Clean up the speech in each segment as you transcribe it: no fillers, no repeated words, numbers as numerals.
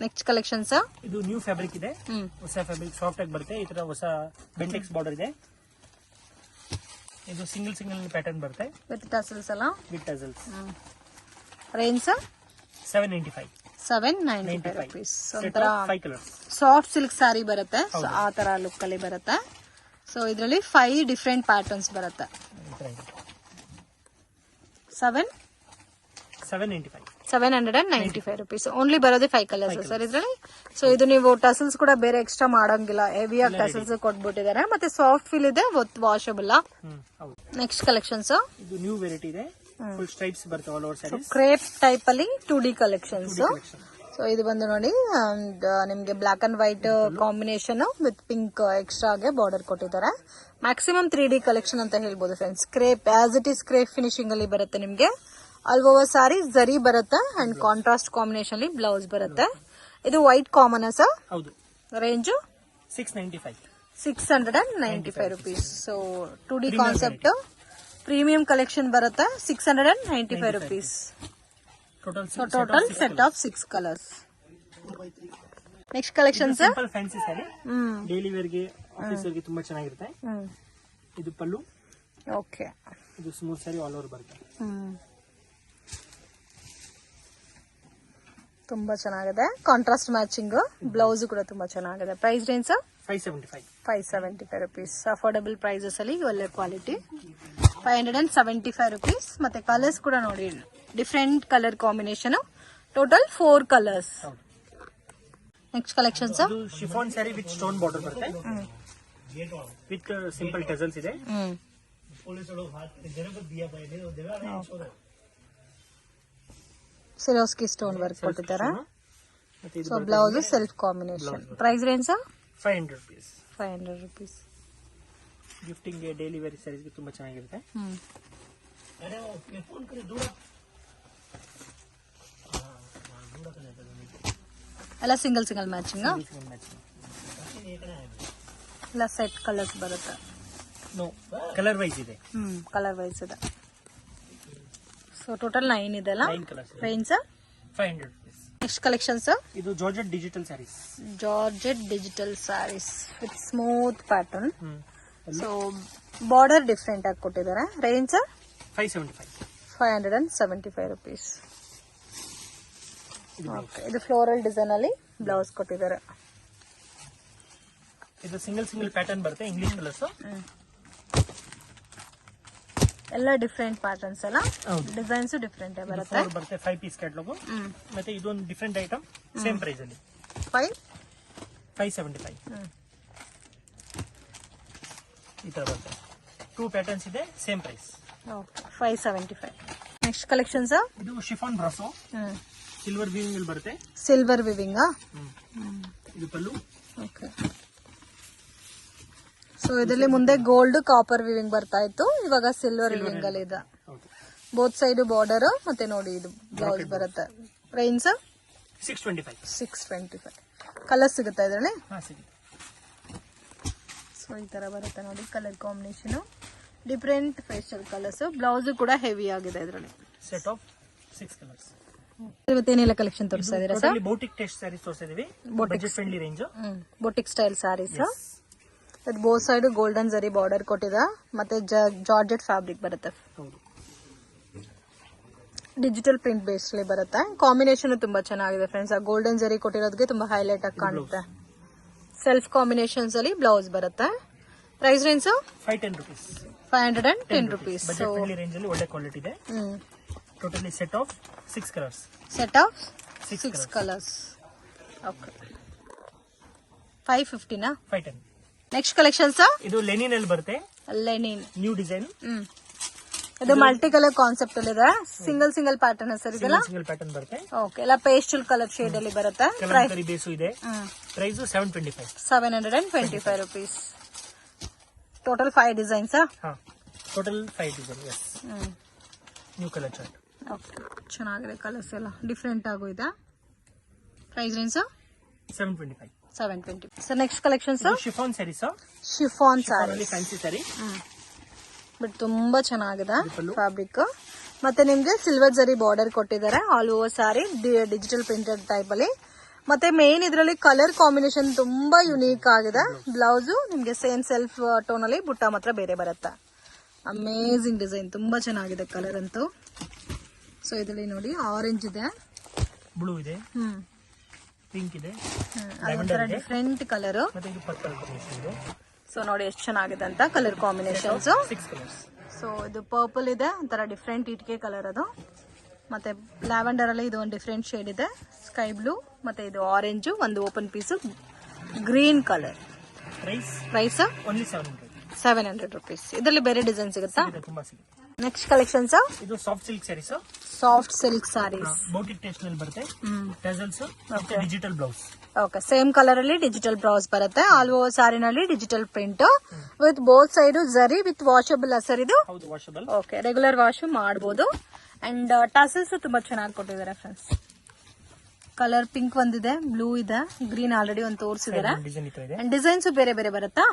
Next collections ಇದು new fabric ಇದೆ, ಹೊಸ ಫ್ಯಾಬ್ರಿಕ್ ಸಾಫ್ಟ್ ಆಗಿ ಬರುತ್ತೆ. ಈ ತರ ಹೊಸ ಬೆಂಟೆಕ್ಸ್ ಬಾರ್ಡರ್ ಇದೆ. ಇದು ಸಿಂಗಲ್ ಪ್ಯಾಟರ್ನ್ ಬರುತ್ತೆ ವಿತ್ ಟಸಲ್ಸ್ ಅಲ್ಲ, ವಿತ್ ಟಸಲ್ಸ್. Range 795 rupees. ಒಂಥರ 5 ಕಲರ್ಸ್ ಸಾಫ್ಟ್ ಸಿಲ್ಕ್ ಸ್ಯಾರಿ ಬರುತ್ತೆ, ಸೊ ಆ ತರ ಲುಕ್ ಅಲ್ಲಿ ಬರುತ್ತೆ. ಸೊ ಇದರಲ್ಲಿ 5 ಡಿಫ್ರೆಂಟ್ ಪ್ಯಾಟರ್ನ್ಸ್ ಬರುತ್ತೆ. 795 rupees. ಓನ್ಲಿ ಬರೋದೇ 5 ಕಲರ್ಸ್ ಸರ್ ಇದರಲ್ಲಿ. ಸೊ ಇದು ನೀವು ಟಸಲ್ಸ್ ಕೂಡ ಬೇರೆ ಎಕ್ಸ್ಟ್ರಾ ಮಾಡಂಗಿಲ್ಲ, ಹೆವಿ ಆಗಿ ಟಸಲ್ಸ್ ಕೊಟ್ಬಿಟ್ಟಿದ್ದಾರೆ. ಮತ್ತೆ ಸಾಫ್ಟ್ ಫೀಲ್ ಇದೆ, ವಾಷಬಲ್. ನೆಕ್ಸ್ಟ್ ಕಲೆಕ್ಷನ್ಸ್ ಇದು ನ್ಯೂ ವೆರೈಟಿ ಇದೆ, ಫುಲ್ ಸ್ಟ್ರೈಪ್ಸ್ ಬರುತ್ತೆ all over saris. Crepe type ಅಲ್ಲಿ 2D ಕಲೆಕ್ಷನ್ಸ್. ಸೊ ಇದು ಬಂದು ನೋಡಿ ನಿಮ್ಗೆ black and white combination with pink extra ಗೆ ಬಾರ್ಡರ್ ಕೊಟ್ಟಿದ್ದಾರೆ. ಮ್ಯಾಕ್ಸಿಮಮ್ 3D ಕಲೆಕ್ಷನ್ ಅಂತ ಹೇಳ್ಬೋದು friends. Crepe as it is crepe finishing ಅಲ್ಲಿ ಬರುತ್ತೆ ನಿಮ್ಗೆ. ಆಲ್ ಓವರ್ ಸಾರಿ ಜರಿ ಬರುತ್ತೆ ಅಂಡ್ ಕಾಂಟ್ರಾಸ್ಟ್ ಕಾಂಬಿನೇಷನ್ ಅಲ್ಲಿ ಬ್ಲೌಸ್ ಬರುತ್ತೆ. ಇದು ವೈಟ್ ಕಾಮನ್ ಸರ್. ಹೌದು. Range 695 rupees. So 2D concept premium collection ಬರುತ್ತೆ. 695 rupees. Total set of 6 colours. Next collection sir simple fancy sari, daily wear ಗೆ ಆಫೀಸ್ ವೇರ್ ಗೆ ತುಂಬಾ ಚೆನ್ನಾಗಿರುತ್ತೆ. ಇದು ಪಲ್ಲು. ಓಕೆ. ಇದು ಸ್ಮೂತ್ ಸ್ಯಾರಿ ಆಲ್ ಓವರ್ ಬರುತ್ತೆ. ತುಂಬಾ ಚೆನ್ನಾಗಿದೆ, ಕಾಂಟ್ರಾಸ್ಟ್ ಮ್ಯಾಚಿಂಗ್ ಬ್ಲೌಸ್ ಕೂಡ ತುಂಬಾ ಚೆನ್ನಾಗಿದೆ. Price range 575 rupees. Affordable prices ಅಲ್ಲಿ ಒಳ್ಳೆ ಕ್ವಾಲಿಟಿ. 575 rupees. ಮತ್ತೆ ಕಲರ್ಸ್ ಕೂಡ ನೋಡಿ, different colour combination. Total 4 colours. Next collection sir chiffon sari with stone border ಬರುತ್ತೆ, ವಿತ್ ಸಿಂಪಲ್ ಟಸಲ್ಸ್ ಇದೆ. ಸಿರೋಸ್ಕಿ ಸ್ಟೋನ್ ವರ್ಕ್ ಕೊಟ್ಟಿದ್ದಾರೆ. So blouse self combination. Price range 500 rupees. Gifting ಗೆ daily wear saris ಗೆ ತುಂಬಾ ಚೆನ್ನಾಗಿರುತ್ತೆ. ಎಲ್ಲ ಸಿಂಗಲ್ ಮ್ಯಾಚಿಂಗ್, ಎಲ್ಲ set colours ಬರುತ್ತೆ. ಕಲರ್ ವೈಸ್ ಇದೆ. ಕಲರ್ ವೈಸ್ ಇದೆ. ಸೊ ಟೋಟಲ್ 9 ಇದೆ ಅಲ್ಲ. Range 500 rupees. ನೆಕ್ಸ್ಟ್ ಕಲೆಕ್ಷನ್ಸ್ ಇದು georgette digital saris. With smooth pattern. So border different ಆಗಿ ಕೊಟ್ಟಿದ್ದಾರೆ. Range 575 rupees. ಇದು ಫ್ಲೋರಲ್ ಡಿಸೈನ್ ಅಲ್ಲಿ ಬ್ಲೌಸ್ ಕೊಟ್ಟಿದ್ದಾರೆ. ಇದು ಸಿಂಗಲ್ ಪ್ಯಾಟರ್ನ್ ಬರುತ್ತೆ, ಇಂಗ್ಲಿಷ್ ಕಲರ್ಸ್. ಎಲ್ಲ ಡಿಫ್ರೆಂಟ್ ಪ್ಯಾಟರ್ನ್ಸ್ ಅಲ್ಲ, ಡಿಸೈನ್ಸ್ ಡಿಫ್ರೆಂಟ್ ಬರುತ್ತೆ. 5 ಪೀಸ್ ಕ್ಯಾಟಲಾಗ್. ಮತ್ತೆ ಇದೊಂದು ಡಿಫ್ರೆಂಟ್ ಐಟಮ್, ಸೇಮ್ ಪ್ರೈಸ್ ಅಲ್ಲಿ 575. ಈ ತರ ಬರುತ್ತೆ. 2 ಪ್ಯಾಟರ್ನ್ಸ್ ಇದೆ, ಸೇಮ್ ಪ್ರೈಸ್. 575. ನೆಕ್ಸ್ಟ್ ಕಲೆಕ್ಷನ್ಸ್ ಇದು ಶಿಫಾನ್ ಬ್ರಾಸೋ, ಸಿಲ್ವರ್ ವಿವಿಂಗ್ ಅಲ್ಲಿ ಬರುತ್ತೆ. Silver viewing. ಇದು ಪಲ್ಲು. ಓಕೆ. ಸೊ ಇದರಲ್ಲಿ ಮುಂದೆ ಗೋಲ್ಡ್ ಕಾಪರ್ ವಿವಿಂಗ್ ಬರ್ತಾ ಇತ್ತು, ಇವಾಗ ಸಿಲ್ವರ್ ವಿವಿಂಗ್ ಅಲ್ಲಿ ಇದೆ. Both side border. ಮತ್ತೆ ನೋಡಿ ಇದು ಬ್ಲೌಸ್ ಬರುತ್ತೆ. ರೇಂಜ್ 625. ಕಲರ್ ಸಿಗುತ್ತೆ ಇದರಲ್ಲಿ. ಸೊ ಈ ತರ ಬರುತ್ತೆ ನೋಡಿ colour combination, different facial colours. Blouse ಕೂಡ ಹೆವಿ ಆಗಿದೆ ಇದರಲ್ಲಿ. Set of 6 colours. ಇವತ್ತೇನೆಲ್ಲ ಕಲೆಕ್ಷನ್ ತೋರಿಸ್ತಾ ಇದೀರಾ ಸರ್? ಬೋಟಿಕ್ ಟೆಸ್ಟ್ ಸ್ಯಾರೀಸ್ ತೋರಿಸ್ತಾ ಇದೀವಿ. Budget friendly range. Boutique style sarees. Both side golden zari border ಕೊಟ್ಟಿದೆ. ಮತ್ತೆ ಜಾರ್ಜೆಟ್ ಫ್ಯಾಬ್ರಿಕ್ ಬರುತ್ತೆ. ಡಿಜಿಟಲ್ ಪ್ರಿಂಟ್ ಬೇಸ್ ಅಲ್ಲಿ ಬರುತ್ತೆ. ಕಾಂಬಿನೇಷನ್ ತುಂಬಾ ಚೆನ್ನಾಗಿದೆ ಫ್ರೆಂಡ್ಸ್. ಆ ಗೋಲ್ಡನ್ ಜರಿ ಕೊಟ್ಟಿರೋದಕ್ಕೆ ತುಂಬಾ ಹೈಲೈಟ್ ಆಗಿ ಕಾಣುತ್ತೆ. ಸೆಲ್ಫ್ ಕಾಂಬಿನೇಷನ್ಸ್ ಅಲ್ಲಿ ಬ್ಲೌಸ್ ಬರುತ್ತೆ. Price range 510 rupees. Budget friendly range ಅಲ್ಲಿ ಒಳ್ಳೆ ಕ್ವಾಲಿಟಿ ಇದೆ. Totally set of 6 colours. Set of 6 colours. Okay. 550 ನಾ? 510. ನೆಕ್ಸ್ಟ್ ಕಲೆಕ್ಷನ್ಸ್ ಇದು ಲೆನಿನ್ ಅಲ್ಲಿ ಬರುತ್ತೆ. Linen new design. ಇದು ಮಲ್ಟಿ ಕಲರ್ ಕಾನ್ಸೆಪ್ಟ್ ಅಲ್ಲಿ ಇದೆ. ಸಿಂಗಲ್ ಪ್ಯಾಟರ್ನ್ ಸರ್ ಇದೆಲ್ಲ. ಸಿಂಗಲ್ ಪ್ಯಾಟರ್ನ್ ಬರುತ್ತೆ. ಓಕೆ. ಎಲ್ಲ ಪೇಸ್ಟಲ್ ಕಲರ್ ಶೇಡ್ ಅಲ್ಲಿ ಬರುತ್ತೆ. ಕಲಂಕಾರಿ ಬೇಸು ಇದೆ. Price 725 rupees. Total 5 designs. Total 5 design. Yes. New colour chart. Okay. ಚೆನ್ನಾಗಿದೆ ಕಲರ್ಸ್ ಎಲ್ಲ ಡಿಫ್ರೆಂಟ್ ಆಗು ಇದೆ. Price range 725. Sir next collections chiffon saris. Chiffon sari fancy sari. But ತುಂಬಾ ಚೆನ್ನಾಗಿದೆ ಫ್ಯಾಬ್ರಿಕ್. ಮತ್ತೆ ನಿಮ್ಗೆ ಸಿಲ್ವರ್ ಜರಿ ಬಾರ್ಡರ್ ಕೊಟ್ಟಿದ್ದಾರೆ. All over sari digital printed type ಅಲ್ಲಿ. ಮತ್ತೆ ಮೇನ್ ಇದರಲ್ಲಿ ಕಲರ್ ಕಾಂಬಿನೇಷನ್ ತುಂಬಾ ಯುನೀಕ್ ಆಗಿದೆ. ಬ್ಲೌಸ್ ನಿಮ್ಗೆ ಸೇಮ್ ಸೆಲ್ಫ್ ಟೋನ್ ಅಲ್ಲಿ ಬುಟ್ಟ ಮಾತ್ರ ಬೇರೆ ಬರುತ್ತೆ. ಅಮೇಜಿಂಗ್ ಡಿಸೈನ್, ತುಂಬಾ ಚೆನ್ನಾಗಿದೆ ಕಲರ್ ಅಂತೂ. ಸೊ ಇದರಲ್ಲಿ ನೋಡಿ ಆರೆಂಜ್ ಇದೆ, ಬ್ಲೂ ಇದೆ, ಪಿಂಕ್ ಇದೆ, ಅದೊಂಥರ ಡಿಫ್ರೆಂಟ್ ಕಲರ್. ಮತ್ತೆ ಇದು ಪರ್ಪಲ್ ಇದೆ. ಸೊ ನೋಡಿ ಎಷ್ಟು ಚೆನ್ನಾಗಿದೆ ಅಂತ ಕಲರ್ ಕಾಂಬಿನೇಷನ್ಸ್. 6 ಕಲರ್ಸ್. ಸೊ ಇದು ಪರ್ಪಲ್ ಇದೆ, ಒಂಥರ ಡಿಫ್ರೆಂಟ್ ಇಟ್ಕೆ ಕಲರ್ ಅದು. ಮತ್ತೆ ಲ್ಯಾವೆಂಡರ್ ಅಲ್ಲಿ ಇದು ಒಂದು ಡಿಫ್ರೆಂಟ್ ಶೇಡ್ ಇದೆ, ಸ್ಕೈ ಬ್ಲೂ, ಮತ್ತೆ ಇದು ಆರೆಂಜ್, ಒಂದು open piece green colour. Price only 700 rupees. ಇದರಲ್ಲಿ ಬೇರೆ ಡಿಸೈನ್ ಸಿಗುತ್ತಾ? ತುಂಬಾ ಸಿಗುತ್ತೆ. ನೆಕ್ಸ್ಟ್ ಕಲೆಕ್ಷನ್ಸ್ ಇದು soft silk sarees. Soft silk sarees boutique taste ನಲ್ಲಿ ಬರುತ್ತೆ. ಟೆಸಲ್ಸ್ ಮತ್ತೆ digital blouse. Okay, same colour ಅಲ್ಲಿ ಡಿಜಿಟಲ್ ಬ್ಲೌಸ್ ಬರುತ್ತೆ. ಆಲ್ ಓವರ್ ಸಾರಿನಲ್ಲಿ digital print with both side zari with washable sir ಇದು. ಹೌದು, ವಾಷಬಲ್. ಓಕೆ, ರೆಗ್ಯುಲರ್ ವಾಶ್ ಮಾಡಬಹುದು. ಅಂಡ್ ಟಸಲ್ಸ್ ತುಂಬಾ ಚೆನ್ನಾಗಿ ಕೊಟ್ಟಿದ್ದಾರೆ ಫ್ರೆಂಡ್ಸ್. ಕಲರ್ ಪಿಂಕ್ ಒಂದಿದೆ, ಬ್ಲೂ ಇದೆ, ಗ್ರೀನ್ ಆಲ್ರೆಡಿ ಒಂದು ತೋರಿಸಿದ್ದಾರೆ. ಅಂಡ್ ಡಿಸೈನ್ಸ್ ಬೇರೆ ಬೇರೆ ಬರುತ್ತಾ?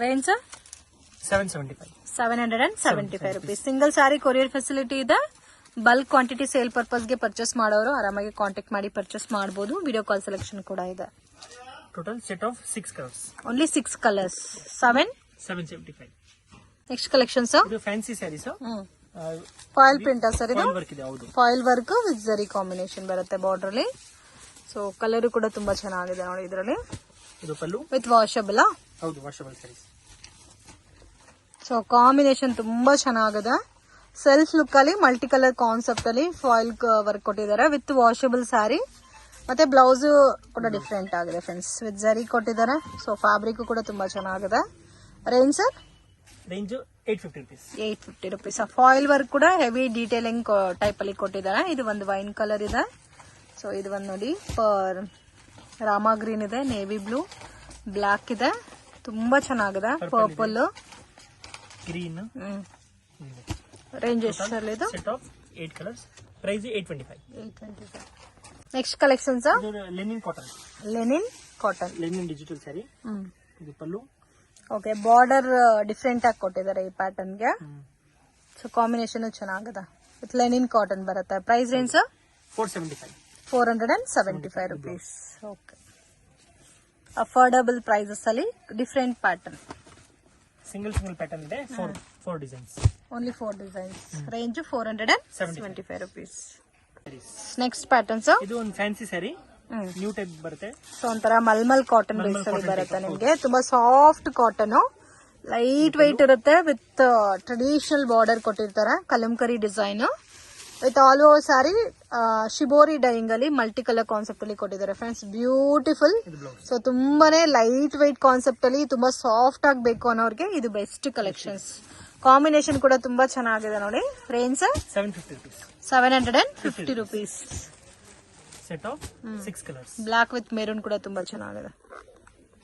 Range 775 rupees. ಸಿಂಗಲ್ ಸಾರಿ ಕೊರಿಯರ್ ಫೆಸಿಲಿಟಿ ಇದೆ. ಬಲ್ಕ್ ಕ್ವಾಂಟಿಟಿ ಸೇಲ್ ಪರ್ಪಸ್ಗೆ ಪರ್ಚೇಸ್ ಮಾಡೋರು ಆರಾಮಾಗಿ ಕಾಂಟ್ಯಾಕ್ಟ್ ಮಾಡಿ ಪರ್ಚೇಸ್ ಮಾಡಬಹುದು. ವಿಡಿಯೋ ಕಾಲ್ ಸೆಲೆಕ್ಷನ್ ಕೂಡ ಇದೆ. Total set of 6 colours. Only 6 colours. 775. Next collections ಇದು fancy sarees. Foil print sir ಇದು. ವರ್ಕ್ ಇದೆ. ಹೌದು, foil work with zari combination ಬರುತ್ತೆ ಬಾರ್ಡರ್ ಅಲ್ಲಿ. ಸೊ ಕಲರ್ ಕೂಡ ತುಂಬಾ ಚೆನ್ನಾಗಿದೆ ನೋಡಿ ಇದರಲ್ಲಿ. ಇದು ಪಲ್ಲು ವಿತ್ ವಾಷಬಲ್. ಹೌದು, ವಾಷಬಲ್ ಸ್ಯಾರೀಸ್. ಸೊ ಕಾಂಬಿನೇಷನ್ ತುಂಬಾ ಚೆನ್ನಾಗಿದೆ. ಸೆಲ್ಫ್ ಲುಕ್ ಅಲ್ಲಿ ಮಲ್ಟಿ ಕಲರ್ ಕಾನ್ಸೆಪ್ಟ್ ಅಲ್ಲಿ ಫಾಯಿಲ್ ವರ್ಕ್ ಕೊಟ್ಟಿದ್ದಾರೆ ವಿತ್ ವಾಷಬಲ್ ಸ್ಯಾರಿ. ಮತ್ತೆ ಬ್ಲೌಸ್ ಕೂಡ ಡಿಫ್ರೆಂಟ್ ಆಗಿದೆ ಫ್ರೆಂಡ್ಸ್, ವಿತ್ ಜರಿ ಕೊಟ್ಟಿದ್ದಾರೆ. ಸೊ ಫ್ಯಾಬ್ರಿಕ್ ಕೂಡ ತುಂಬಾ ಚೆನ್ನಾಗಿದೆ. Range sir? Range 850 rupees. 850 rupees. Foil work ಕೂಡ ಹೆವಿ ಡೀಟೇಲಿಂಗ್ ಟೈಪ್ ಅಲ್ಲಿ ಕೊಟ್ಟಿದ್ದಾರೆ. ಇದು ಒಂದು ವೈನ್ ಕಲರ್ ಇದೆ. ಸೊ ಇದು ಒಂದು ನೋಡಿ ರಾಮಾ ಗ್ರೀನ್ ಇದೆ, ನೇವಿ ಬ್ಲೂ, ಬ್ಲಾಕ್ ಇದೆ, ತುಂಬಾ ಚೆನ್ನಾಗಿದೆ. Purple, green. ರೇಂಜ್ ಎಷ್ಟು ಇದು? Set of 8 colours. Price 825. Next collections linen cotton. Linen cotton, linen digital sari. ಇದು ಪಲ್ಲು. ಓಕೆ, ಬಾರ್ಡರ್ ಡಿಫ್ರೆಂಟ್ ಆಗಿ ಕೊಟ್ಟಿದ್ದಾರೆ ಈ ಪ್ಯಾಟರ್ನ್ ಗೆ. ಸೊ ಕಾಂಬಿನೇಷನ್ ಚೆನ್ನಾಗಿದೆ. ವಿತ್ ಲೆನಿನ್ ಕಾಟನ್ ಬರುತ್ತೆ. Price range 475 rupees. Okay, affordable prices ಅಲ್ಲಿ ಡಿಫ್ರೆಂಟ್ ಪ್ಯಾಟರ್ನ್. ಸಿಂಗಲ್ ಪ್ಯಾಟರ್ನ್ ಇದೆ. 4 designs. Only 4 designs. Range 475 rupees. Next patterns ಇದು ಒಂದು ಫ್ಯಾನ್ಸಿ ಸ್ಯಾರಿ, ನ್ಯೂ ಟೈಪ್ ಬರುತ್ತೆ. ಸೊ ಒಂಥರ ಮಲ್ಮಲ್ ಕಾಟನ್ ಬೇಸ್ ಅಲ್ಲಿ ಬರುತ್ತೆ ನಿಮ್ಗೆ. ತುಂಬಾ ಸಾಫ್ಟ್ ಕಾಟನ್, ಲೈಟ್ ವೈಟ್ ಇರುತ್ತೆ. ವಿತ್ ಟ್ರೆಡಿಷನಲ್ ಬಾರ್ಡರ್ ಕೊಟ್ಟಿರ್ತಾರೆ, Kalamkari design with all over sari shibori dyeing ಅಲ್ಲಿ ಮಲ್ಟಿ ಕಲರ್ ಕಾನ್ಸೆಪ್ಟ್ ಅಲ್ಲಿ ಕೊಟ್ಟಿದ್ದಾರೆ ಫ್ರೆಂಡ್ಸ್. ಬ್ಯೂಟಿಫುಲ್. ಸೊ ತುಂಬಾನೇ ಲೈಟ್ ವೈಟ್ ಕಾನ್ಸೆಪ್ಟ್ ಅಲ್ಲಿ ತುಂಬಾ ಸಾಫ್ಟ್ ಆಗಬೇಕು ಅನ್ನೋರ್ಗೆ ಇದು ಬೆಸ್ಟ್ ಕಲೆಕ್ಷನ್ಸ್. ಕಾಂಬಿನೇಷನ್ ಕೂಡ ತುಂಬಾ ಚೆನ್ನಾಗಿದೆ ನೋಡಿ. Range 750 rupees. Set of 6 colours. Black with maroon ಕೂಡ ತುಂಬಾ ಚೆನ್ನಾಗಿದೆ.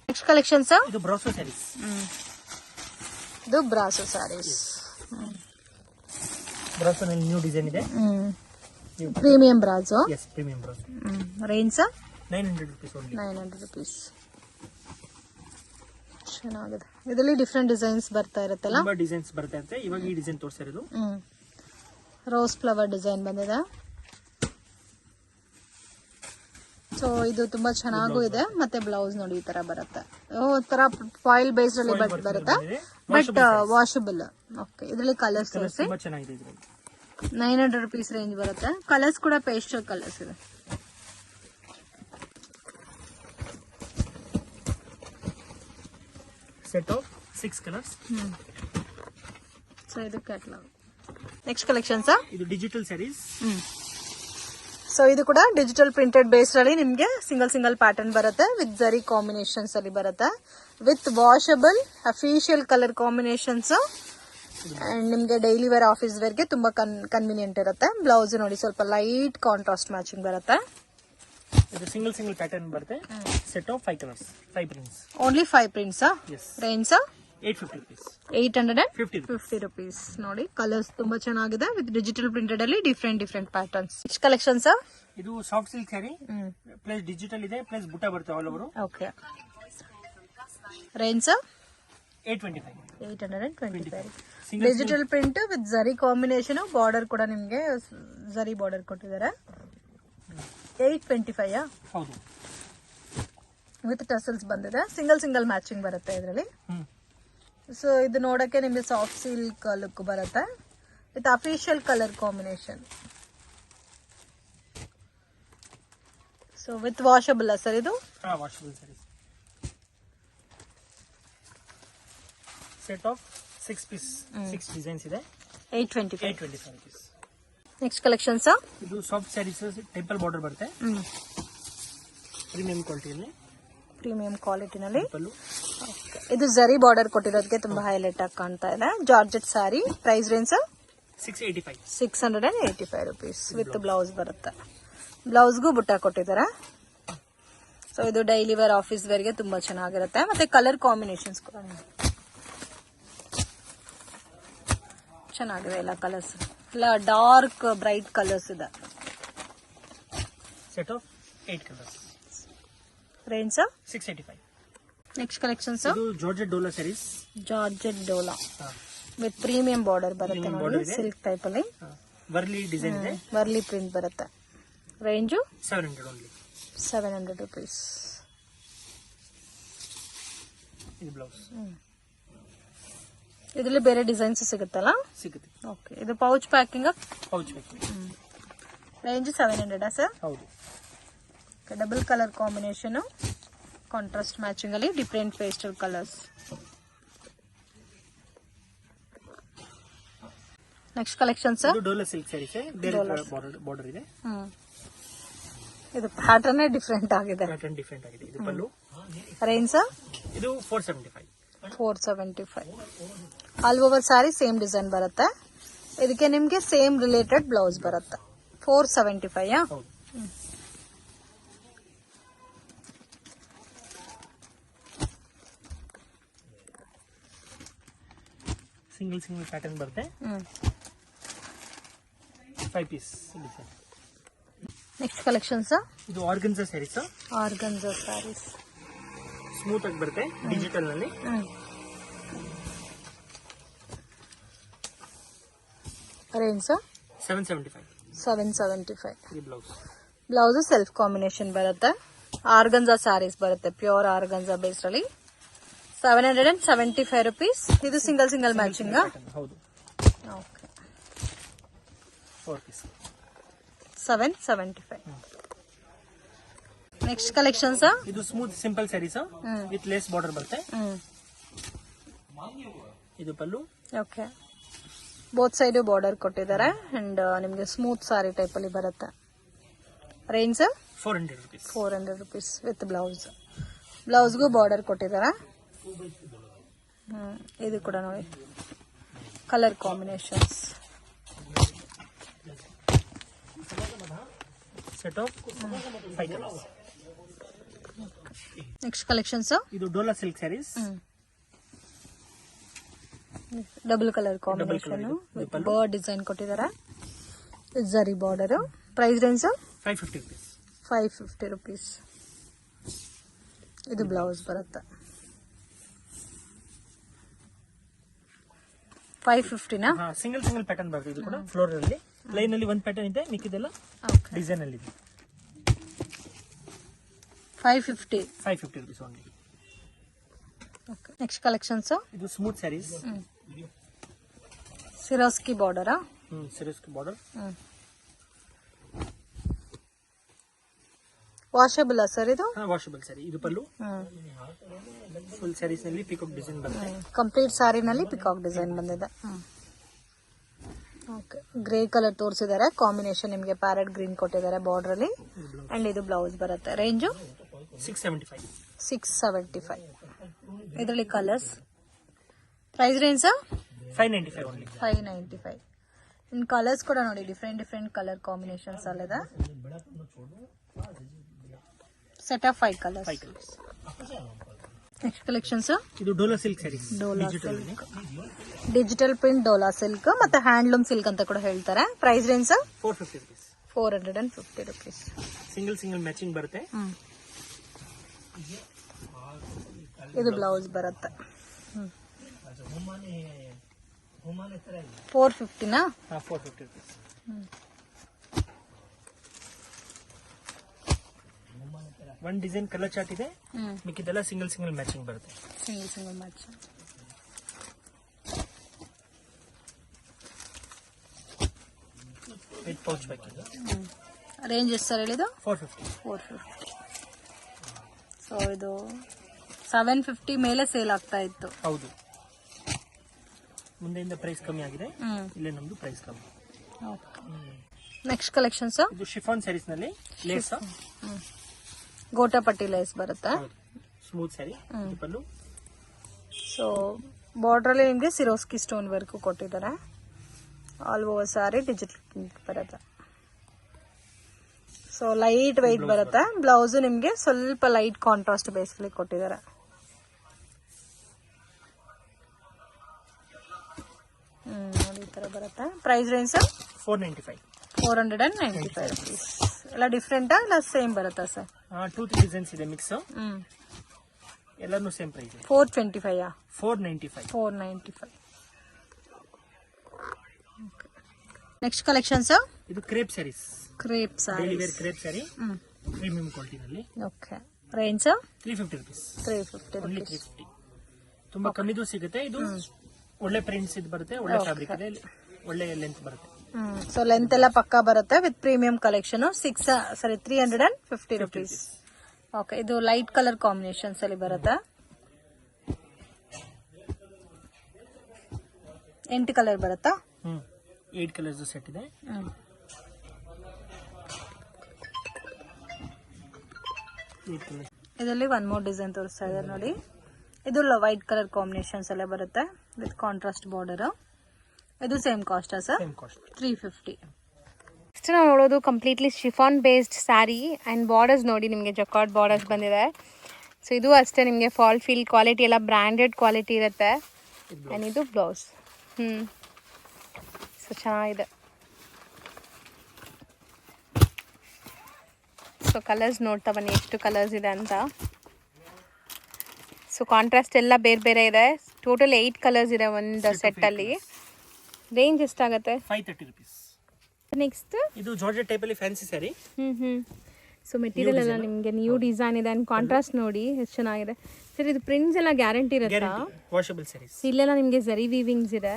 ನೆಕ್ಸ್ಟ್ ಕಲೆಕ್ಷನ್ಸ್ ಇದು ಬ್ರಾಸೋ ಸ್ಯಾರೀಸ್. ಇದು ಬ್ರಾಸೋ ಸ್ಯಾರೀಸ್. ಬ್ರಾಸೋ ನಲ್ಲಿ ನ್ಯೂ ಡಿಸೈನ್ ಇದೆ. Premium brasso. Yes, premium brasso. Range 900 rupees only. 900 rupees. ಚೆನ್ನಾಗಿದೆ. ಇದರಲ್ಲಿ ಡಿಫ್ರೆಂಟ್ ಡಿಸೈನ್ಸ್ ಬರ್ತಾ ಇರುತ್ತಲ್ಲ. ತುಂಬಾ ಡಿಸೈನ್ಸ್ ಬರ್ತಾ ಇರುತ್ತೆ. ಇವಾಗ ಈ ಡಿಸೈನ್ ತೋರಿಸಿರೋದು ರೋಸ್ ಫ್ಲವರ್ ಡಿಸೈನ್ ಬಂದಿದೆ. ಸೊ ಇದು ತುಂಬಾ ಚೆನ್ನಾಗೂ ಇದೆ. ಮತ್ತೆ ಬ್ಲೌಸ್ ನೋಡಿ ಈ ತರ ಬರುತ್ತೆ. ತರ ಫಾಯಿಲ್ ಬೇಸ್ಡ್ ಅಲ್ಲಿ ಬರುತ್ತೆ, ಬಟ್ ವಾಷಬಲ್. ಓಕೆ, ಇದರಲ್ಲಿ ಕಲರ್ಸ್ ತೋರಿಸಿ. 900 rupees ರೇಂಜ್ ಬರುತ್ತೆ. ಕಲರ್ಸ್ ಕೂಡ ಪೇಸ್ಟಲ್ ಕಲರ್ಸ್ ಇದೆ. Set of 6 colours. ಸೊ ಇದು ಕ್ಯಾಟಲಾಗ್. ನೆಕ್ಸ್ಟ್ ಕಲೆಕ್ಷನ್ಸ್ ಇದು ಡಿಜಿಟಲ್ ಸ್ಯಾರೀಸ್. ಸೊ ಇದು ಕೂಡ ಡಿಜಿಟಲ್ ಪ್ರಿಂಟೆಡ್ ಬೇಸ್ಡ್ ಅಲ್ಲಿ ನಿಮ್ಗೆ ಸಿಂಗಲ್ ಪ್ಯಾಟರ್ನ್ ಬರುತ್ತೆ. ವಿತ್ ಜರಿ ಕಾಂಬಿನೇಷನ್ಸ್ ಅಲ್ಲಿ ಬರುತ್ತೆ. With washable official colour combinations. And ನಿಮ್ಗೆ ಡೈಲಿ ವೇರ್, ಆಫೀಸ್ ವೇರ್ ಗೆ ತುಂಬಾ ಕನ್ವೀನಿಯಂಟ್ ಇರುತ್ತೆ. ಬ್ಲೌಸ್ ನೋಡಿ ಸ್ವಲ್ಪ ಲೈಟ್ ಕಾಂಟ್ರಾಸ್ಟ್ ಮ್ಯಾಚಿಂಗ್ ಬರುತ್ತೆ. ಇದು ಸಿಂಗಲ್ ಪ್ಯಾಟರ್ನ್ ಬರುತ್ತೆ. Set of 5 colours, 5 prints. Only 5 prints. Range 850 rupees. 850 rupees. ನೋಡಿ ಕಲರ್ಸ್ ತುಂಬಾ ಚೆನ್ನಾಗಿದೆ. ವಿತ್ ಡಿಜಿಟಲ್ ಪ್ರಿಂಟೆಡ್ ಅಲ್ಲಿ ಡಿಫ್ರೆಂಟ್ ಪ್ಯಾಟರ್ನ್ಸ್. ಕಲೆಕ್ಷನ್ಸ್ ಇದು soft silk sari plus digital ಇದೆ, ಪ್ಲಸ್ ಬುಟ್ಟ ಬರುತ್ತೆ all over. Okay, range 825. Digital print with zari combination. Border ಕೂಡ ನಿಮ್ಗೆ ಜರಿ ಬಾರ್ಡರ್ ಕೊಟ್ಟಿದ್ದಾರೆ. 825 ಹೌದು. ವಿತ್ ಟಸಲ್ಸ್ ಬಂದಿದೆ. ಸಿಂಗಲ್ ಮ್ಯಾಚಿಂಗ್ ಬರುತ್ತೆ ಇದರಲ್ಲಿ. ಸೊ ಇದು ನೋಡಕ್ಕೆ ನಿಮಗೆ ಸಾಫ್ಟ್ ಸಿಲ್ಕ್ ಲುಕ್ ಬರುತ್ತೆ with official colour combination. So with washable sir ಇದು? Washable sarees. Set of 6 piece, 6 designs ಇದೆ. 825 rupees. ನೆಕ್ಸ್ಟ್ ಕಲೆಕ್ಷನ್ಸ್ ಇದು ಸಾಫ್ಟ್ ಸ್ಯಾರೀಸ್, ಟೆಂಪಲ್ ಬಾರ್ಡರ್ ಬರುತ್ತೆ. ಪ್ರೀಮಿಯಂ ಕ್ವಾಲಿಟಿಯಲ್ಲಿ, ಪ್ರೀಮಿಯಂ ಕ್ವಾಲಿಟಿನಲ್ಲಿ. ಪಲ್ಲು. ಇದು ಜರಿ ಬಾರ್ಡರ್ ಕೊಟ್ಟಿರೋದಕ್ಕೆ ತುಂಬಾ ಹೈಲೈಟ್ ಆಗಿ ಕಾಣ್ತಾ ಇದೆ. Georgette sari. Price range 685 rupees with blouse ಬರುತ್ತೆ. ಬ್ಲೌಸ್ಗೂ ಬುಟ್ಟ ಕೊಟ್ಟಿದ್ದಾರೆ. ಸೊ ಇದು ಡೈಲಿ ವೇರ್, ಆಫೀಸ್ ವೇರ್ಗೆ ತುಂಬಾ ಚೆನ್ನಾಗಿರುತ್ತೆ. ಮತ್ತೆ ಕಲರ್ ಕಾಂಬಿನೇಷನ್ಸ್ ಕೂಡ ಚೆನ್ನಾಗಿದೆ. ಎಲ್ಲ ಕಲರ್ಸ್ ಎಲ್ಲ ಡಾರ್ಕ್ ಬ್ರೈಟ್ ಕಲರ್ಸ್ ಇದೆ. Set of 8 colours. Range 685. Next collections ಇದು georgette dola sarees. Georgette dola with premium border ಬರುತ್ತೆ Premium ನೋಡಿ. border ಇದೆ. ಸಿಲ್ಕ್ ಟೈಪ್ ಅಲ್ಲಿ ವರ್ಲಿ ಡಿಸೈನ್ ಇದೆ. ವರ್ಲಿ ಪ್ರಿಂಟ್ ಬರುತ್ತೆ. Range 700 only. 700 rupees. ಇದು ಬ್ಲೌಸ್ ಇದರಲ್ಲಿ ಬೇರೆ ಡಿಸೈನ್ಸ್ ಸಿಗುತ್ತಲ್ಲ? ಸಿಗುತ್ತೆ. ಓಕೆ. ಇದು ಪೌಚ್ ಪ್ಯಾಕಿಂಗ್. ಪೌಚ್ ಬೇಕು. Range 700 sir? ಹೌದು. Double colour combination, contrast matching ಅಲ್ಲಿ different pastel colours. Next collection sir? ಇದು ಡೋಲಾ ಸಿಲ್ಕ್ ಸ್ಯಾರೀಸ್, ಬೇರೆ ಬಾರ್ಡರ್ ಇದೆ. ಇದು ಪ್ಯಾಟರ್ನ್ ಡಿಫರೆಂಟ್ ಆಗಿದೆ. ಪ್ಯಾಟರ್ನ್ ಡಿಫರೆಂಟ್ ಆಗಿದೆ. ಇದು ಪಲ್ಲು. Range sir? ಇದು 475. 475. All over sari same design ಬರುತ್ತೆ. ಇದಕ್ಕೆ ನಿಮ್ಗೆ ಸೇಮ್ ರಿಲೇಟೆಡ್ ಬ್ಲೌಸ್ ಬರುತ್ತೆ. 475. ಹೌದು. ಸಿಂಗಲ್ ಪ್ಯಾಟರ್ನ್ ಬರುತ್ತೆ. 5 piece design. Next collection sir? ಇದು organza saris. Organza saris smooth ಆಗಿ ಬರುತ್ತೆ, ಡಿಜಿಟಲ್ ನಲ್ಲಿ. Range sir? 775. 775. ಇದು ಬ್ಲೌಸ್. ಬ್ಲೌಸ್ ಸೆಲ್ಫ್ ಕಾಂಬಿನೇಷನ್ ಬರುತ್ತೆ. ಆರ್ಗನ್ಜಾ ಸ್ಯಾರೀಸ್ ಬರುತ್ತೆ, ಪ್ಯೂರ್ ಆರ್ಗನ್ಜಾ ಬೇಸ್ ಅಲ್ಲಿ. 775 rupees. ಇದು ಸಿಂಗಲ್ ಮ್ಯಾಚಿಂಗ್. ಹೌದು. ಓಕೆ. 4 ಪೀಸ್. 775. Next collections? ಇದು smooth simple saris with lace border ಬರುತ್ತೆ. ಇದು pallu. Okay. Both side border ಕೊಟ್ಟಿದ್ದಾರೆ ಅಂಡ್ ನಿಮ್ಗೆ ಸ್ಮೂತ್ ಸಾರಿ ಟೈಪ್ ಅಲ್ಲಿ ಬರುತ್ತೆ. Range 400 rupees. 400 rupees with blouse. ಬ್ಲೌಸ್ಗೂ ಬಾರ್ಡರ್ ಕೊಟ್ಟಿದ್ದಾರೆ. ಇದು ಕೂಡ ನೋಡಿ colour combinations. Set of 5 colours. Next collections? ಇದು Dhola silk saris. Double colour combination with bird design ಕೊಟ್ಟಿದ್ದಾರೆ. Zari border. Price range 550 rupees. 550 rupees. ಇದು ಬ್ಲೌಸ್ ಬರುತ್ತೆ. 550 ಸಿಂಗಲ್ ಪ್ಯಾಟರ್ನ್ ಬರುತ್ತೆ. ಇದು ಕೂಡ ಫ್ಲೋರ್ ಅಲ್ಲಿ ಲೈನ್ ಅಲ್ಲಿ ಒಂದು ಪ್ಯಾಟರ್ನ್ ಇದೆ, ಮಿಕ್ಕಿದೆಲ್ಲ ಡಿಸೈನ್ ಅಲ್ಲಿ ಇದೆ. 550 rupees only. Okay. Next collections? ಇದು ಸ್ಮೂತ್ ಸ್ಯಾರೀಸ್. ಸಿರೋಸ್ಕಿ ಬಾರ್ಡರಾ? Swarovski border. ವಾಷಬಲ್ ಸರ್ ಇದು? ವಾಷಬಲ್ ಸ್ಯಾರಿ. ಇದು ಪಲ್ಲು. ಫುಲ್ ಸ್ಯಾರೀಸ್ ನಲ್ಲಿ ಪಿಕಾಕ್ ಡಿಸೈನ್ ಬರುತ್ತೆ. ಕಂಪ್ಲೀಟ್ ಸಾರಿನಲ್ಲಿ ಪಿಕಾಕ್ ಡಿಸೈನ್ ಬಂದಿದೆ. ಓಕೆ. ಗ್ರೇ ಕಲರ್ ತೋರಿಸಿದ್ದಾರೆ. ಕಾಂಬಿನೇಷನ್ ನಿಮಗೆ ಪ್ಯಾರೆಟ್ ಗ್ರೀನ್ ಕೊಟ್ಟಿದ್ದಾರೆ ಬಾರ್ಡರ್ ಅಲ್ಲಿ. ಅಂಡ್ ಇದು ಬ್ಲೌಸ್ ಬರುತ್ತೆ. ರೇಂಜು 675. 675. ಇದರಲ್ಲಿ colours. Price range 595 only. 595. In colours ಕೂಡ ನೋಡಿ ಡಿಫರೆಂಟ್ ಕಲರ್ ಕಾಂಬಿನೇಷನ್ಸ್ ಅಲ್ಲಿದೆ. Set of 5 colours. Next collections? ಇದು Dhola silk saris. Dola silk, digital print Dola silk ಮತ್ತೆ ಹ್ಯಾಂಡ್ಲೂಮ್ ಸಿಲ್ಕ್ ಅಂತ ಕೂಡ ಹೇಳ್ತಾರೆ. Price range 450 rupees. 450 rupees. Single matching ಬರುತ್ತೆ. ಇದು ಬ್ಲೌಸ್ ಬರುತ್ತೆ. 450 450 rupees. ಒಂದು ಡಿಸೈನ್ ಕಲರ್ ಚಾರ್ಟ್ ಇದೆ, ಮಿಕ್ಕಿದೆಲ್ಲ ಸಿಂಗಲ್ ಮ್ಯಾಚಿಂಗ್ ಬರುತ್ತೆ. Single match. With pouch packing. Range ಎಷ್ಟು ಸರ್ ಹೇಳಿದ್ದು? 450. ಸೊ ಇದು 750 ಮೇಲೆ ಸೇಲ್ ಆಗ್ತಾ ಇತ್ತು. ಹೌದು, ಮುಂದೆಯಿಂದ ಪ್ರೈಸ್ ಕಮ್ಮಿ ಆಗಿದೆ, ಇಲ್ಲೇ ನಮ್ದು ಪ್ರೈಸ್ ಕಮ್ಮಿ. ನೆಕ್ಸ್ಟ್ ಕಲೆಕ್ಷನ್ಸ್ ಇದು ಶಿಫಾನ್ ಸ್ಯಾರೀಸ್ ನಲ್ಲಿ ಲೇಸ್, ಗೋಟಾಪಟ್ಟಿ ಲೇಸ್ ಬರುತ್ತೆ. Smooth sari pallu. So border ಅಲ್ಲಿ ನಿಮಗೆ ಸಿರೋಸ್ಕಿ ಸ್ಟೋನ್ ವರ್ಕ್ ಕೊಟ್ಟಿದ್ದಾರೆ. ಆಲ್ ಓವರ್ ಸ್ಯಾರಿ ಡಿಜಿಟಲ್ ಬರುತ್ತೆ. ಸೊ ಲೈಟ್ ವೈಟ್ ಬರುತ್ತೆ. ಬ್ಲೌಸ್ ನಿಮ್ಗೆ ಸ್ವಲ್ಪ ಲೈಟ್ ಕಾಂಟ್ರಾಸ್ಟ್ ಬೇಸ್ಲಿ ಕೊಟ್ಟಿದ್ದಾರೆ. ಈ ತರ ಬರುತ್ತೆ. Price range 495 rupees. ಎಲ್ಲ ಡಿಫ್ರೆಂಟಾ ಇಲ್ಲ ಸೇಮ್ ಬರುತ್ತಾ ಸರ್? 2-3 ಡಿಸೈನ್ಸ್ ಇದೆ ಮಿಕ್ಸ್. ಎಲ್ಲಾನು ಸೇಮ್ ಪ್ರೈಸ್. 425 495. ನೆಕ್ಸ್ಟ್ ಕಲೆಕ್ಷನ್ಸ್ ಇದು crepe saris. Daily wear crepe sari, premium quality ನಲ್ಲಿ. Okay, range 350 rupees. 350. ತುಂಬಾ ಕಮ್ಮಿದು ಸಿಗುತ್ತೆ. ಇದು ಒಳ್ಳೆ ಪ್ರಿಂಟ್ಸ್ ಇದು ಬರುತ್ತೆ, ಒಳ್ಳೆ ಫ್ಯಾಬ್ರಿಕ್ ಇದೆ, ಒಳ್ಳೆ ಲೆಂತ್ ಬರುತ್ತೆ. ಸೊ ಲೆಂತ್ ಎಲ್ಲ ಪಕ್ಕಾ ಬರುತ್ತೆ with premium collection. 350 rupees. Okay, ಇದು ಲೈಟ್ ಕಲರ್ ಕಾಂಬಿನೇಷನ್ಸ್ ಅಲ್ಲಿ ಬರುತ್ತೆ. 8 ಕಲರ್ ಬರುತ್ತಾ? 8 ಕಲರ್ಸ್ ಸೆಟ್ ಇದೆ. ಇದರಲ್ಲಿ ಒನ್ ಮೋರ್ ಡಿಸೈನ್ ತೋರಿಸ್ತಾ ಇದ್ದಾರೆ ನೋಡಿ. ಇದು ವೈಟ್ ಕಲರ್ ಕಾಂಬಿನೇಷನ್ಸ್ ಎಲ್ಲ ಬರುತ್ತೆ ವಿತ್ ಕಾಂಟ್ರಾಸ್ಟ್ ಬಾರ್ಡರ್. ಇದು ಸೇಮ್ ಕಾಸ್ಟ್ ಸರ್? 350. ನೆಕ್ಸ್ಟ್ ನಾವು ನೋಡೋದು completely chiffon based sari and borders ನೋಡಿ, ನಿಮಗೆ ಜಕಾರ್ಡ್ ಬಾರ್ಡರ್ಸ್ ಬಂದಿದೆ. ಸೊ ಇದು ಅಷ್ಟೇ ನಿಮಗೆ ಫಾಲ್ ಫೀಲ್ ಕ್ವಾಲಿಟಿ ಎಲ್ಲ ಬ್ರ್ಯಾಂಡೆಡ್ ಕ್ವಾಲಿಟಿ ಇರುತ್ತೆ. ಅಂಡ್ ಇದು ಬ್ಲೌಸ್. ಸೊ ಚೆನ್ನಾಗಿದೆ. ಸೊ ಕಲರ್ಸ್ ನೋಡ್ತಾ ಬನ್ನಿ ಎಷ್ಟು ಕಲರ್ಸ್ ಇದೆ ಅಂತ. ಸೊ ಕಾಂಟ್ರಾಸ್ಟ್ ಎಲ್ಲ ಬೇರೆ ಬೇರೆ ಇದೆ. ಟೋಟಲ್ 8 ಕಲರ್ಸ್ ಇದೆ ಒಂದು ಸೆಟ್ ಅಲ್ಲಿ. ರೇಂಜ್ ಎಷ್ಟಾಗುತ್ತೆ? 530 rupees. ನೆಕ್ಸ್ಟ್ ಇದು ಜಾರ್ಜೆಟ್ ಟೈಪ್ ಅಲ್ಲಿ ಫ್ಯಾನ್ಸಿ ಸ್ಯಾರಿ. ಸೊ ಮೆಟೀರಿಯಲ್ ಎಲ್ಲ ನಿಮಗೆ ನ್ಯೂ ಡಿಸೈನ್ ಇದೆ ಅಂಡ್ ಕಾಂಟ್ರಾಸ್ಟ್ ನೋಡಿ ಎಷ್ಟು ಚೆನ್ನಾಗಿದೆ. ಸರ್ ಇದು ಪ್ರಿಂಟ್ಸ್ ಎಲ್ಲ ಗ್ಯಾರಂಟಿ ಇರುತ್ತಾ? ವಾಷಬಲ್ ಸ್ಯಾರೀಸ್. ಇಲ್ಲೆಲ್ಲ ನಿಮಗೆ ಜರಿ ವೀವಿಂಗ್ಸ್ ಇದೆ.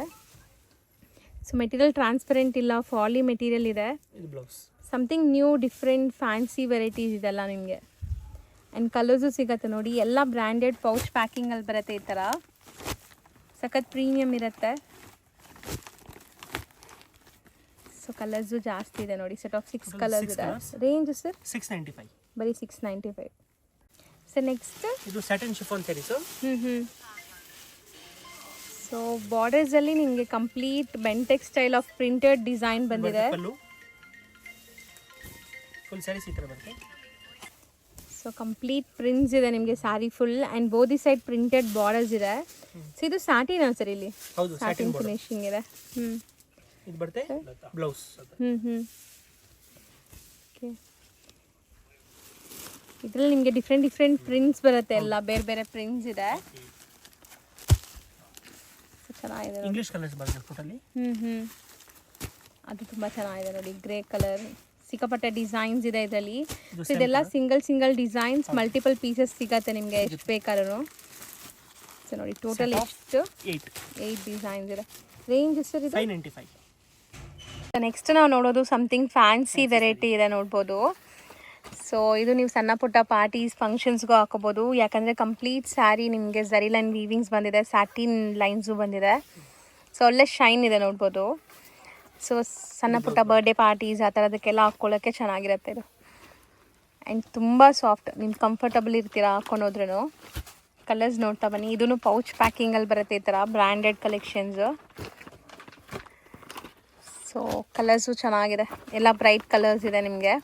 ಸೊ ಮೆಟೀರಿಯಲ್ ಟ್ರಾನ್ಸ್ಪರೆಂಟ್ ಇಲ್ಲ, ಫಾಲಿ ಮೆಟೀರಿಯಲ್ ಇದೆ. ಇದು blouse. Something new different fancy varieties ಇದೆಲ್ಲ ನಿಮಗೆ. ಆ್ಯಂಡ್ ಕಲರ್ಸು ಸಿಗುತ್ತೆ ನೋಡಿ, ಎಲ್ಲ ಬ್ರ್ಯಾಂಡೆಡ್ ಪೌಚ್ ಪ್ಯಾಕಿಂಗಲ್ಲಿ ಬರುತ್ತೆ. ಈ ಥರ ಸಖತ್ ಪ್ರೀಮಿಯಮ್ ಇರುತ್ತೆ. ಸೊ ಕಲರ್ಸು ಜಾಸ್ತಿ ಇದೆ ನೋಡಿ. ಸೆಟ್ ಆಫ್ 6 ಕಲರ್ಸ್ ಇದೆ. Range sir? 695. ಬರೀ 695. ಸರ್ ನೆಕ್ಸ್ಟ್ ಇದು ಸ್ಯಾಟಿನ್ ಶಿಫಾನ್ ಸ್ಯಾರೀಸ್. ಸೊ ಬಾರ್ಡರ್ಸಲ್ಲಿ ನಿಮಗೆ complete Bentex style of printed design ಬಂದಿದೆ. ಫುಲ್ ಸ್ಯಾರೀಸ್ ಈ ಥರ ಬರುತ್ತೆ. ಸೊ ಕಂಪ್ಲೀಟ್ ಪ್ರಿಂಟ್ಸ್ ಇದೆ ನಿಮಗೆ sari full and ಬೋದಿ side printed borders ಇದೆ. ಸೊ ಇದು ಸ್ಯಾಟಿನಾ ಸರ್? ಇಲ್ಲಿ ಸ್ಯಾಟಿನ್ ಫಿನಿಶಿಂಗ್ ಇದೆ. ಇದು ಬರುತ್ತೆ ಬ್ಲೌಸ್. ಓಕೆ, ಇದರಲ್ಲಿ ನಿಮಗೆ ಡಿಫ್ರೆಂಟ್ ಪ್ರಿಂಟ್ಸ್ ಬರುತ್ತೆ. ಎಲ್ಲ ಬೇರೆ ಬೇರೆ ಪ್ರಿಂಟ್ಸ್ ಇದೆ. ಚೆನ್ನಾಗಿದೆ. ಇಂಗ್ಲಿಷ್ ಕಲರ್ಸ್ ಬರುತ್ತೆ ಟೋಟಲಿ. ಅದು ತುಂಬ ಚೆನ್ನಾಗಿದೆ ನೋಡಿ. ಗ್ರೇ ಕಲರ್ ಸಿಕ್ಕಾಪಟ್ಟೆ ಡಿಸೈನ್ಸ್ ಇದೆ ಇದರಲ್ಲಿ. ಸೊ ಇದೆಲ್ಲ ಸಿಂಗಲ್ ಡಿಸೈನ್ಸ್, ಮಲ್ಟಿಪಲ್ ಪೀಸಸ್ ಸಿಗತ್ತೆ ನಿಮಗೆ ಎಷ್ಟು ಬೇಕಾದ್ರೂ. ಸೊ ನೋಡಿ ಟೋಟಲ್ ಎಷ್ಟು 8 ಡಿಸೈನ್ಸ್ ಇದೆ. ರೇಂಜ್ ಸರ್ ಇದು 595. ನೆಕ್ಸ್ಟ್ ನಾವು ನೋಡೋದು ಸಮಥಿಂಗ್ ಫ್ಯಾನ್ಸಿ ವೆರೈಟಿ ಇದೆ ನೋಡ್ಬೋದು. ಸೊ ಇದು ನೀವು ಸಣ್ಣ ಪುಟ್ಟ ಪಾರ್ಟೀಸ್ ಫಂಕ್ಷನ್ಸ್ಗೂ ಹಾಕೋಬೋದು. ಯಾಕಂದರೆ ಕಂಪ್ಲೀಟ್ ಸ್ಯಾರಿ ನಿಮಗೆ ಝರಿ ಲೈನ್ ವೀವಿಂಗ್ಸ್ ಬಂದಿದೆ, ಸ್ಯಾಟಿನ್ ಲೈನ್ಸು ಬಂದಿದೆ. ಸೊ ಒಳ್ಳೆ ಶೈನ್ ಇದೆ ನೋಡ್ಬೋದು. ಸೊ ಸಣ್ಣ ಪುಟ್ಟ ಬರ್ಡೇ ಪಾರ್ಟೀಸ್ ಆ ಥರದಕ್ಕೆಲ್ಲ ಹಾಕ್ಕೊಳ್ಳೋಕ್ಕೆ ಚೆನ್ನಾಗಿರುತ್ತೆ ಇದು. ಆ್ಯಂಡ್ ತುಂಬ ಸಾಫ್ಟ್, ನಿಮ್ಗೆ ಕಂಫರ್ಟಬಲ್ ಇರ್ತೀರ ಹಾಕ್ಕೊಂಡೋದ್ರೂ. ಕಲರ್ಸ್ ನೋಡ್ತಾ ಬನ್ನಿ. ಇದೂ ಪೌಚ್ ಪ್ಯಾಕಿಂಗಲ್ಲಿ ಬರುತ್ತೆ ಈ ಥರ ಬ್ರ್ಯಾಂಡೆಡ್ ಕಲೆಕ್ಷನ್ಸು. ಸೊ ಕಲರ್ಸು ಚೆನ್ನಾಗಿದೆ, ಎಲ್ಲ ಬ್ರೈಟ್ ಕಲರ್ಸ್ ಇದೆ ನಿಮಗೆ.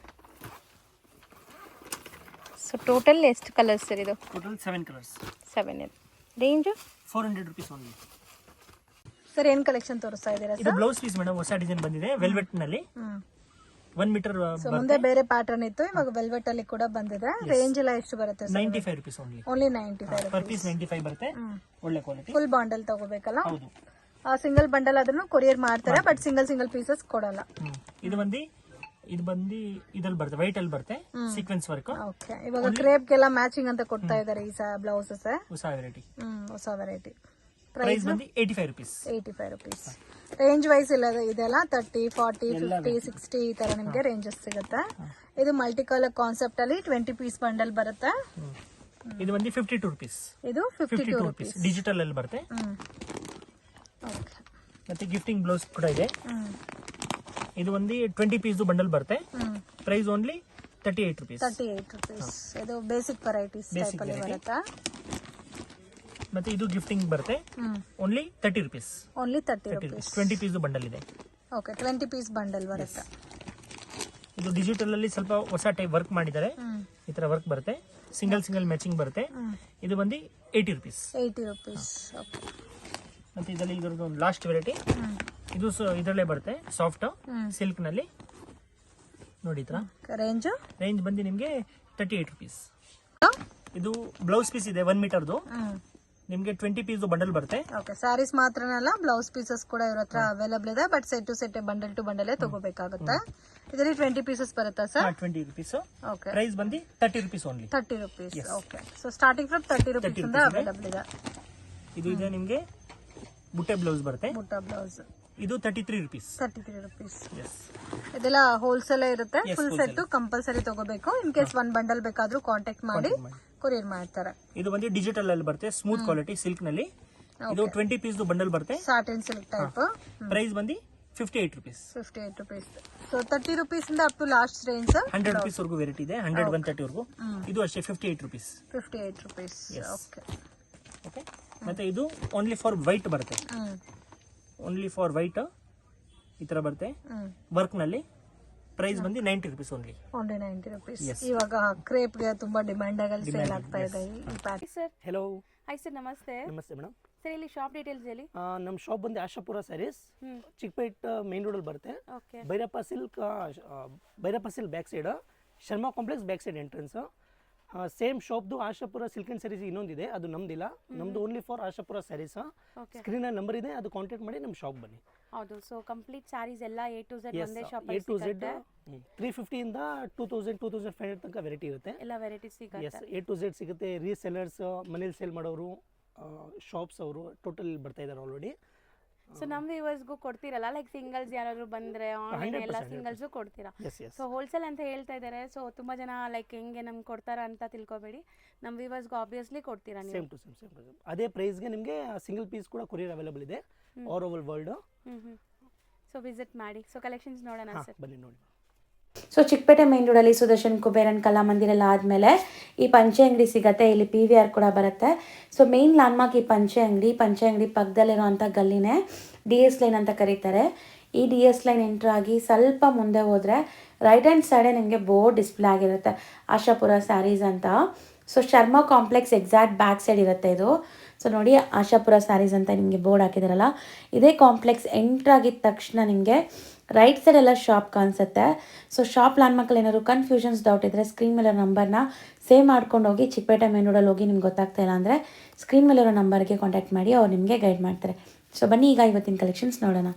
ಸೊ ಟೋಟಲ್ ಎಷ್ಟು ಕಲರ್ಸ್ ಸರ್ ಇದು? Total 7 colours. 7 ಇದೆ. Range 400 rupees only. ಸರ್ ಏನು ಕಲೆಕ್ಷನ್ ತೋರಿಸ್ತಾ ಇದ್ದೀರಾ? ಇದು ಬ್ಲೌಸ್ ಪೀಸ್ ಮೇಡಮ್, ಹೊಸ ಡಿಸೈನ್ ಬಂದಿದೆ ವೆಲ್ವೆಟ್ ನಲ್ಲಿ. 1 ಮೀಟರ್. ಸೊ ಮುಂದೆ ಬೇರೆ ಪ್ಯಾಟರ್ನ್ ಇತ್ತು, ಇವಾಗ ವೆಲ್ವೆಟ್ ಅಲ್ಲಿ ಕೂಡ ಬಂದಿದೆ. ರೇಂಜ್ ಎಲ್ಲ ಎಷ್ಟು ಬರುತ್ತೆ sir? 95 rupees only. 95 per piece 95 ಬರುತ್ತೆ. ಒಳ್ಳೆ ಕ್ವಾಲಿಟಿ. ಫುಲ್ ಬಾಂಡಲ್ ತಗೋಬೇಕಲ್ಲ? ಹೌದು. ಸಿಂಗಲ್ ಬಂಡಲ್ ಅದನ್ನು ಕೊರಿಯರ್ ಮಾಡ್ತಾರೆ, ಬಟ್ ಸಿಂಗಲ್ ಪೀಸಸ್ ಕೊಡಲ್ಲ. ಇದು ಬಂದು ಇದು ಬಂದು ಇದ್ರಲ್ಲಿ ಬರುತ್ತೆ ವೈಟ್ ಅಲ್ಲಿ ಬರುತ್ತೆ ಸೀಕ್ವೆನ್ಸ್ ವರ್ಕ್ ಓಕೆ. ಇವಾಗ ಕ್ರೇಪ್ಗೆಲ್ಲ ಮ್ಯಾಚಿಂಗ್ ಅಂತ ಕೊಡ್ತಾ ಇದ್ದಾರೆ ಈ ಬ್ಲೌಸಸ್. ಹೊಸ ವೆರೈಟಿ. ಹೊಸ ವೆರೈಟಿ. ಪ್ರೈಸ್ ಬಂದು 85 rupees. 85 rupees. ರೇಂಜ್ ವೈಸ್ ಇಲ್ಲ ಇದೆಲ್ಲ 30, 40, 50, 60 ಈ ತರ ನಿಮ್ಗೆ ರೇಂಜಸ್ ಸಿಗುತ್ತೆ. ಇದು ಮಲ್ಟಿ ಕಲರ್ ಕಾನ್ಸೆಪ್ಟ್ ಅಲ್ಲಿ 20 ಪೀಸ್ ಬಂಡಲ್ ಬರುತ್ತೆ. ಇದು ಬಂದು 52 rupees. ಇದು 52 rupees. ಡಿಜಿಟಲ್ ಅಲ್ಲಿ ಬರುತ್ತೆ. ಓಕೆ. ಮತ್ತೆ ಗಿಫ್ಟಿಂಗ್ ಬ್ಲೌಸ್ ಕೂಡ ಇದೆ. ಇದು ಒಂದು 20 ಪೀಸ್ ಬಂಡಲ್ ಬರುತ್ತೆ. Price only 38 rupees. 38 rupees. ಇದು ಬೇಸಿಕ್ ವೆರೈಟೀಸ್ ಟೈಪ್ ಅಲ್ಲಿ ಬರುತ್ತೆ. ಮತ್ತೆ ಇದು ಗಿಫ್ಟಿಂಗ್ ಬರುತ್ತೆ. Only 30 rupees. Only 30 rupees. 20 piece bundle ಇದೆ. ಓಕೆ. 20 ಪೀಸ್ ಬಂಡಲ್ ಬರುತ್ತೆ. ಇದು ಡಿಜಿಟಲ್ ಅಲ್ಲಿ ಸ್ವಲ್ಪ ಹೊಸ ಟೈಪ್ ವರ್ಕ್ ಮಾಡಿದ್ದಾರೆ. ಈ ತರ ವರ್ಕ್ ಬರುತ್ತೆ. ಸಿಂಗಲ್ ಮ್ಯಾಚಿಂಗ್ ಬರುತ್ತೆ. ಇದು ಬಂದು 80 rupees. 80 rupees. ಓಕೆ. ಮತ್ತೆ ಇದರಲ್ಲಿ ಇದರದ್ದು ಒಂದು ಲಾಸ್ಟ್ ವೆರೈಟಿ. ಇದು ಇದರಲ್ಲೇ ಬರುತ್ತೆ ಸಾಫ್ಟ್ ಸಿಲ್ಕ್ ನಲ್ಲಿ ನೋಡಿ. ಈ ತರ ರೇಂಜ್ ಬಂದು ನಿಮ್ಗೆ 38 rupees. ಇದು ಬ್ಲೌಸ್ ಪೀಸ್ ಇದೆ 1 ಮೀಟರ್ದು. ನಿಮ್ಗೆ 20 ಪೀಸ್ ಬಂಡಲ್ ಬರುತ್ತೆ. ಓಕೆ. ಸ್ಯಾರೀಸ್ ಮಾತ್ರನಲ್ಲ ಬ್ಲೌಸ್ ಪೀಸಸ್ ಕೂಡ ಇವ್ರ ಹತ್ರ ಅವೈಲಬಲ್ ಇದೆ. But set to set bundle to bundle ತಗೋಬೇಕಾಗುತ್ತೆ. ಇದರಲ್ಲಿ 20 ಪೀಸಸ್ ಬರುತ್ತಾ ಸರ್? 20 rupees. ಓಕೆ. ಪ್ರೈಸ್ ಬಂದು 30 rupees only. 30 rupees. Okay. So starting from 30 rupees ಇಂದ ಅವೈಲಬಲ್ ಇದೆ. ಇದು ಇದೆ ನಿಮ್ಗೆ ಬುಟ್ಟ ಬ್ಲೌಸ್ ಬರುತ್ತೆ. ಬುಟ್ಟ ಬ್ಲೌಸ್ ಇದು 33 rupees. 33 rupees. ಎಸ್. ಇದೆಲ್ಲ ಹೋಲ್ಸೇಲ್ ಇರುತ್ತೆ. ಫುಲ್ ಸೆಟ್ ಕಂಪಲ್ಸರಿ ತಗೋಬೇಕು. ಇನ್ ಕೇಸ್ 1 ಬಂಡಲ್ ಬೇಕಾದ್ರೂ ಕಾಂಟ್ಯಾಕ್ಟ್ ಮಾಡಿ ಕೊರಿಯರ್ ಮಾಡ್ತಾರೆ. ಇದು ಬಂದು ಡಿಜಿಟಲ್ ಅಲ್ಲಿ ಬರುತ್ತೆ. ಸ್ಮೂತ್ ಕ್ವಾಲಿಟಿ ಸಿಲ್ಕ್ ನಲ್ಲಿ. ಇದು 20 ಪೀಸ್ ಬಂಡಲ್ ಬರುತ್ತೆ. Satin silk type. ಪ್ರೈಸ್ ಬಂದು 58 rupees. 58 rupees. ಸೊ 30 rupees ಇಂದ up to last range 100 rupees ವರೆಗೂ ವೆರೈಟಿ ಇದೆ. 100, 130 ವರೆಗೂ. ಇದು ಅಷ್ಟೇ 58 rupees. 58 rupees. ಓಕೆ. ಓಕೆ. ಮತ್ತೆ ಇದು ಓನ್ಲಿ ಫಾರ್ ವೈಟ್ ಬರುತ್ತೆ. ಓನ್ಲಿ ಫಾರ್ ವೈಟ್ ಈ ತರ ಬರುತ್ತೆ ವರ್ಕ್ ನಲ್ಲಿ. ಪ್ರೈಸ್ ಬಂದು 90 rupees ಓನ್ಲಿ. Only 90 rupees. ಇವಾಗ ಕ್ರೇಪ್ ಗೆ ತುಂಬಾ ಡಿಮ್ಯಾಂಡ್ ಆಗಿ ಸೇಲ್ ಆಗ್ತಾ ಇದೆ ಈ pack. Sir hello. Hi sir, ನಮಸ್ತೆ. ನಮಸ್ತೆ ಮೇಡಮ್. ಸರ್ ಇಲ್ಲಿ ಶಾಪ್ ಡೀಟೇಲ್ಸ್ ಹೇಳಿ. ನಮ್ಮ ಶಾಪ್ ಬಂದು ಆಶಾಪುರ ಸ್ಯಾರೀಸ್, ಚಿಕ್ಕಪೇಟ್ ಮೇನ್ ರೋಡಲ್ಲಿ ಬರುತ್ತೆ. Okay. Bhairappa silk back side, Sharma complex back side entrance. Same ಶಾಪ್ದು ಆಶಾಪುರ ಸಿಲ್ಕ್ ಅಂಡ್ ಸ್ಯಾರೀಸ್ ಇನ್ನೊಂದಿದೆ, ಅದು ನಮ್ದಿಲ್ಲ. ನಮ್ದು only for Ashapura saris. Screen number ಇದೆ, ಅದು ಕಾಂಟ್ಯಾಕ್ಟ್ ಮಾಡಿ ನಮ್ಮ ಶಾಪ್ ಬನ್ನಿ. ಹೌದು. ಸೊ ಕಂಪ್ಲೀಟ್ ಸ್ಯಾರೀಸ್ ಎಲ್ಲ A to Z ಒಂದೇ ಶಾಪ್ A to Z 350 ಇಂದ 2000 2500 ತನಕ ವೆರೈಟಿ ಇರುತ್ತೆ. ಎಲ್ಲ ವೆರೈಟೀಸ್ ಸಿಗುತ್ತೆ. ಎಸ್, A to Z ಸಿಗುತ್ತೆ. ರೀಸೆಲ್ಲರ್ಸ್, ಮನೇಲಿ ಸೇಲ್ ಮಾಡೋರು, ಶಾಪ್ಸ್ ಅವರು ಟೋಟಲ್ ಬರ್ತಾ ಇದ್ದಾರೆ ಆಲ್ರೆಡಿ. ಸೊ ನಮ್ಮ ವ್ಯೂವರ್ಸ್ಗೂ ಕೊಡ್ತೀರಲ್ಲ, ಲೈಕ್ ಸಿಂಗಲ್ಸ್ ಯಾರಾದ್ರು ಬಂದ್ರೆ ಆನ್ಲೈನ್ ಎಲ್ಲ ಸಿಂಗಲ್ಸು ಕೊಡ್ತೀರಾ? ಸೊ ಹೋಲ್ಸೇಲ್ ಅಂತ ಹೇಳ್ತಾ ಇದ್ದಾರೆ. ಸೊ ತುಂಬಾ ಜನ ಲೈಕ್ ಹೆಂಗೆ ನಮ್ಗೆ ಕೊಡ್ತಾರ ಅಂತ ತಿಳ್ಕೊಬೇಡಿ. ನಮ್ಮ ವ್ಯೂವರ್ಸ್ಗೂ ಆಬ್ವಿಯಸ್ಲಿ ಕೊಡ್ತೀರಾ ನೀವು? ಸೇಮ್ ಟು ಸೇಮ್ ಅದೇ ಪ್ರೈಸ್ಗೆ ನಿಮಗೆ ಸಿಂಗಲ್ ಪೀಸ್ ಕೂಡ ಕೊರಿಯರ್ ಅವೈಲೇಬಲ್ ಇದೆ all over world. So visit ಮಾಡಿ. ಸೊ ಕಲೆಕ್ಷನ್ಸ್ ನೋಡೋಣ ಸರ್. ಬನ್ನಿ ನೋಡಿ. ಸೊ ಚಿಕ್ಕಪೇಟೆ ಮೇನ್ ರೋಡಲ್ಲಿ ಸುದರ್ಶನ್ ಕುಬೇರನ್ ಕಲಾಮಂದಿರ ಎಲ್ಲ ಆದಮೇಲೆ ಈ ಪಂಚೆ ಅಂಗಡಿ ಸಿಗುತ್ತೆ. ಇಲ್ಲಿ PVR ಕೂಡ ಬರುತ್ತೆ. ಸೊ ಮೇನ್ ಲ್ಯಾಂಡ್ಮಾರ್ಕ್ ಈ ಪಂಚೆ ಅಂಗಡಿ ಪಕ್ಕದಲ್ಲಿರುವಂಥ ಗಲ್ಲಿನೇ DS ಲೈನ್ ಅಂತ ಕರೀತಾರೆ. ಈ DS ಲೈನ್ ಎಂಟ್ರ್ ಆಗಿ ಸ್ವಲ್ಪ ಮುಂದೆ ಹೋದರೆ ರೈಟ್ ಹ್ಯಾಂಡ್ ಸೈಡೇ ನಿಮಗೆ ಬೋರ್ಡ್ ಡಿಸ್ಪ್ಲೇ ಆಗಿರುತ್ತೆ, ಆಶಾಪುರ ಸ್ಯಾರೀಸ್ ಅಂತ. So Sharma complex exact back side ಇರುತ್ತೆ ಇದು. ಸೊ ನೋಡಿ, ಆಶಾಪುರ ಸ್ಯಾರೀಸ್ ಅಂತ ನಿಮಗೆ ಬೋರ್ಡ್ ಹಾಕಿದಾರಲ್ಲ, ಇದೇ ಕಾಂಪ್ಲೆಕ್ಸ್ ಎಂಟ್ರ್ ಆಗಿದ ತಕ್ಷಣ ನಿಮಗೆ ರೈಟ್ ಸೈಡ್ ಎಲ್ಲ ಶಾಪ್ ಕಾಣಿಸುತ್ತೆ. ಸೊ ಶಾಪ್ ಲ್ಯಾಂಡ್ಮಾರ್ಕಲ್ಲಿ ಏನಾದ್ರು ಕನ್ಫ್ಯೂಷನ್ಸ್ ಡೌಟ್ ಇದ್ದರೆ ಸ್ಕ್ರೀನ್ ಮೇಲೆ ನಂಬರ್ನ ಸೇವ್ ಮಾಡ್ಕೊಂಡು ಹೋಗಿ. ಚಿಕ್ಕಪೇಟೆ ಮೇನ್ ರೋಡಲ್ಲಿ ಹೋಗಿ ನಿಮ್ಗೆ ಗೊತ್ತಾಗ್ತಾ ಇಲ್ಲ ಅಂದರೆ ಸ್ಕ್ರೀನ್ ಮೇಲಿರೋ ನಂಬರ್ಗೆ ಕಾಂಟ್ಯಾಕ್ಟ್ ಮಾಡಿ, ಅವ್ರು ನಿಮಗೆ ಗೈಡ್ ಮಾಡ್ತಾರೆ. ಸೊ ಬನ್ನಿ ಈಗ ಇವತ್ತಿನ ಕಲೆಕ್ಷನ್ಸ್ ನೋಡೋಣ.